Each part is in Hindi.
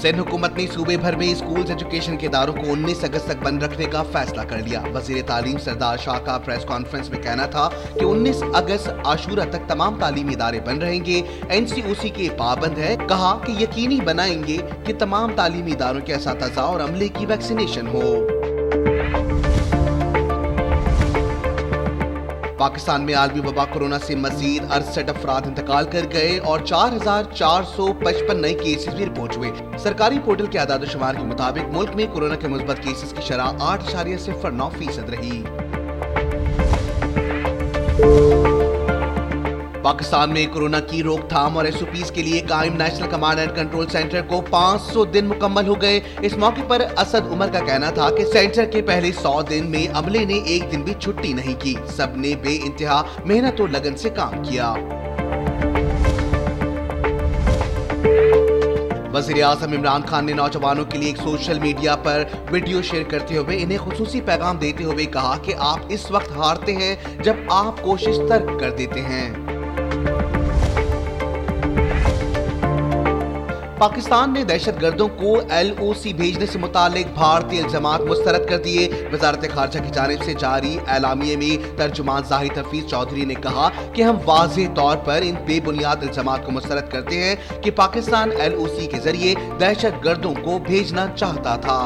सिंध हुकूमत ने सूबे भर में स्कूल एजुकेशन के इदारों को 19 अगस्त तक बंद रखने का फैसला कर लिया। वजीर तालीम सरदार शाह का प्रेस कॉन्फ्रेंस में कहना था कि 19 अगस्त आशूरा तक तमाम तालीमी इदारे बंद रहेंगे। NCOC के पाबंद है। कहा कि यकीनी बनाएंगे कि तमाम तालीमी इदारों के असातिज़ा और अमले की वैक्सीनेशन हो। पाकिस्तान में आलमी वबा कोरोना से मजीद 68 अफराद इंतकाल कर गए और 4,455 नए केसेस भी रिपोर्ट हुए। सरकारी पोर्टल के आदाद शुमार के मुताबिक मुल्क में कोरोना के मुस्बत केसेस की शरह 8.09% रही। पाकिस्तान में कोरोना की रोकथाम और SOPs के लिए कायम national command and control centre को 500 दिन मुकम्मल हो गए। इस मौके पर असद उमर का कहना था कि सेंटर के पहले 100 दिन में अमले ने एक दिन भी छुट्टी नहीं की। सबने बेइंतहा मेहनत और लगन से काम किया। वज़ीर आज़म इमरान खान ने नौजवानों के लिए एक सोशल मीडिया पर वीडियो शेयर करते हुए इन्हें खुसूसी पैगाम देते हुए कहा कि आप इस वक्त हारते हैं जब आप कोशिश तर्क कर देते हैं। पाकिस्तान ने दहशतगर्दों को LOC भेजने से मुतालिक भारतीय इल्जामात मुस्तरद कर दिए। वजारत खारजा की जानिब से जारी एलामिये में तर्जुमान जाहिद हफीज चौधरी ने कहा कि हम वाज़ेह तौर पर इन बेबुनियाद इल्जामात को मुस्तरद करते हैं कि पाकिस्तान LOC के जरिए दहशतगर्दों को भेजना चाहता था।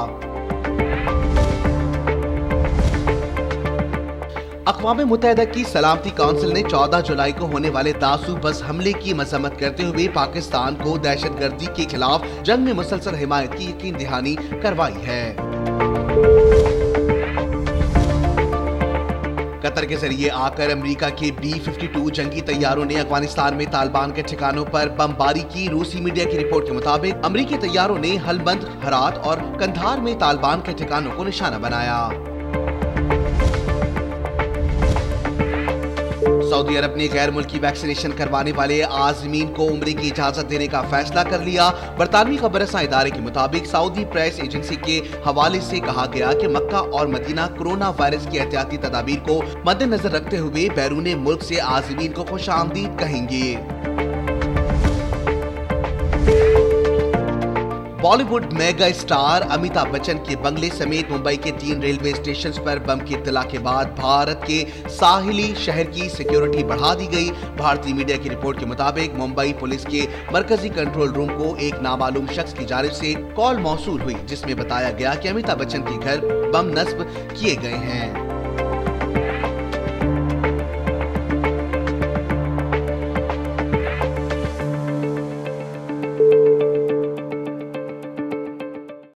अक़वाम मुत्तहिदा की सलामती काउंसिल ने 14 जुलाई को होने वाले दासू बस हमले की मजम्मत करते हुए पाकिस्तान को दहशतगर्दी के खिलाफ जंग में मुसलसल हिमायत की यकीन दहानी करवाई है। कतर के जरिए आकर अमेरिका के B-52 जंगी तैयारों ने अफगानिस्तान में तालिबान के ठिकानों पर बमबारी की। रूसी मीडिया की रिपोर्ट के मुताबिक अमेरिकी तैयारों ने हलबंद, हरात और कंधार में तालिबान के ठिकानों को निशाना बनाया। सऊदी अरब ने गैर मुल्की वैक्सीनेशन करवाने वाले आज़मीन को उम्रे की इजाजत देने का फैसला कर लिया। बरतानवी खबरसां इदारे के मुताबिक सऊदी प्रेस एजेंसी के हवाले से कहा गया कि मक्का और मदीना कोरोना वायरस की एहतियाती तदाबीर को मद्देनजर रखते हुए बैरून मुल्क से आज़मीन को खुशामदीद कहेंगे। बॉलीवुड मेगा स्टार अमिताभ बच्चन के बंगले समेत मुंबई के 3 रेलवे स्टेशंस पर बम की इत्तला के बाद भारत के साहिली शहर की सिक्योरिटी बढ़ा दी गई। भारतीय मीडिया की रिपोर्ट के मुताबिक मुंबई पुलिस के मरकजी कंट्रोल रूम को एक नामालूम शख्स की जानिब से कॉल मौसूल हुई, जिसमें बताया गया कि अमिताभ बच्चन के घर बम नस्ब किए गए हैं।